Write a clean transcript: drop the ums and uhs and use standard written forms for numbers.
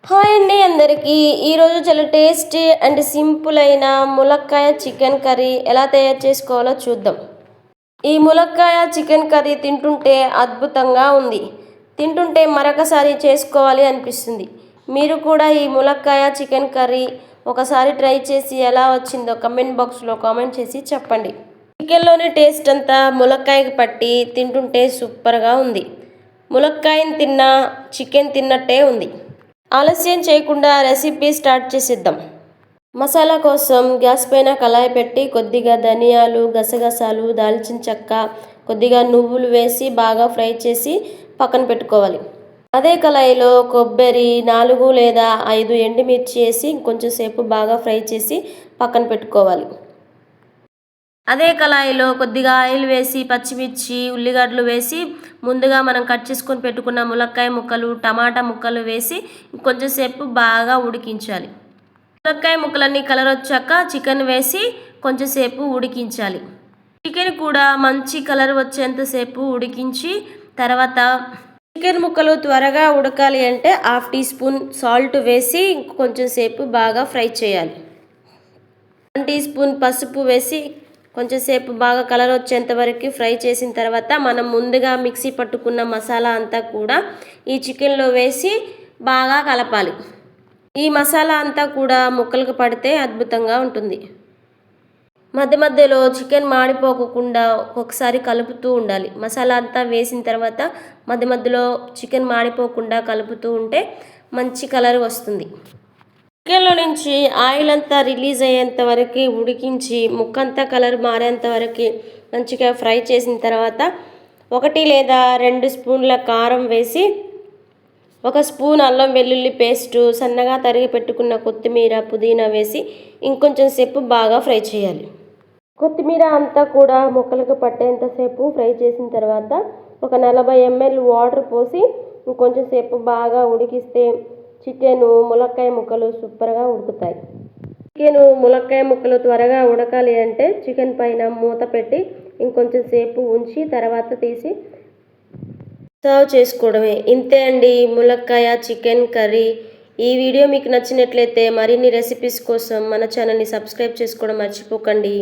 Hi అండి అందరికీ. ఈరోజు చాలా టేస్టీ అండ్ సింపుల్ అయిన ములక్కాయ చికెన్ కర్రీ ఎలా తయారు చేసుకోవాలో చూద్దాం. ఈ ములక్కాయ చికెన్ కర్రీ తింటుంటే అద్భుతంగా ఉంది. తింటుంటే మరొకసారి చేసుకోవాలి అనిపిస్తుంది. మీరు కూడా ఈ ములక్కాయ చికెన్ కర్రీ ఒకసారి ట్రై చేసి ఎలా వచ్చిందో కమెంట్ బాక్స్లో కామెంట్ చేసి చెప్పండి. చికెన్లోని టేస్ట్ అంతా ములక్కాయకి పట్టి తింటుంటే సూపర్గా ఉంది. ములక్కాయని తిన్నా చికెన్ తిన్నట్టే ఉంది. ఆలస్యం చేయకుండా రెసిపీ స్టార్ట్ చేసేద్దాం. మసాలా కోసం గ్యాస్ పైన కళాయి పెట్టి కొద్దిగా ధనియాలు, గసగసాలు, దాల్చిన చెక్క, కొద్దిగా నువ్వులు వేసి బాగా ఫ్రై చేసి పక్కన పెట్టుకోవాలి. అదే కళాయిలో కొబ్బరి 4 లేదా 5 ఎండుమిర్చి వేసి కొంచెం సేపు బాగా ఫ్రై చేసి పక్కన పెట్టుకోవాలి. అదే కళాయిలో కొద్దిగా ఆయిల్ వేసి పచ్చిమిర్చి, ఉల్లిగడ్డలు వేసి ముందుగా మనం కట్ చేసుకొని పెట్టుకున్న ములక్కాయ ముక్కలు, టమాటా ముక్కలు వేసి కొంచెం సేపు బాగా ఉడికించాలి. ములక్కాయ ముక్కలన్నీ కలర్ వచ్చాక చికెన్ వేసి కొంచెం సేపు ఉడికించాలి. చికెన్ కూడా మంచి కలర్ వచ్చేంతసేపు ఉడికించి తర్వాత చికెన్ ముక్కలు త్వరగా ఉడకాలి అంటే 1/2 టీ స్పూన్ సాల్ట్ వేసి కొంచెం సేపు బాగా ఫ్రై చేయాలి. 1 టీ స్పూన్ పసుపు వేసి కొంచెం సేపు బాగా కలర్ వచ్చేంత వరకు ఫ్రై చేసిన తర్వాత మనం ముందుగా మిక్సీ పట్టుకున్న మసాలా అంతా కూడా ఈ చికెన్లో వేసి బాగా కలపాలి. ఈ మసాలా అంతా కూడా ముక్కలకు పడితే అద్భుతంగా ఉంటుంది. మధ్య మధ్యలో చికెన్ మాడిపోకుండా ఒకసారి కలుపుతూ ఉండాలి. మసాలా అంతా వేసిన తర్వాత మధ్య మధ్యలో చికెన్ మాడిపోకుండా కలుపుతూ ఉంటే మంచి కలర్ వస్తుంది. చికెన్లో నుంచి ఆయిల్ అంతా రిలీజ్ అయ్యేంత వరకు ఉడికించి ముక్కంతా కలర్ మారేంత వరకు మంచిగా ఫ్రై చేసిన తర్వాత 1 లేదా 2 స్పూన్ల కారం వేసి 1 స్పూన్ అల్లం వెల్లుల్లి పేస్టు, సన్నగా తరిగి పెట్టుకున్న కొత్తిమీర, పుదీనా వేసి ఇంకొంచెం సేపు బాగా ఫ్రై చేయాలి. కొత్తిమీర అంతా కూడా ముక్కలకు పట్టేంతసేపు ఫ్రై చేసిన తర్వాత 40 ml వాటర్ పోసి ఇంకొంచెం సేపు బాగా ఉడికిస్తే చికెను, ములక్కాయ ముక్కలు సూపర్గా ఉడుకుతాయి. చికెను, ములక్కాయ ముక్కలు త్వరగా ఉడకాలి అంటే చికెన్ పైన మూత పెట్టి ఇంకొంచెం సేపు ఉంచి తర్వాత తీసి సర్వ్ చేసుకోవడమే. ఇంతే అండి ములక్కాయ చికెన్ కర్రీ. ఈ వీడియో మీకు నచ్చినట్లయితే మరిన్ని రెసిపీస్ కోసం మన ఛానల్ని సబ్స్క్రైబ్ చేసుకోవడం మర్చిపోకండి.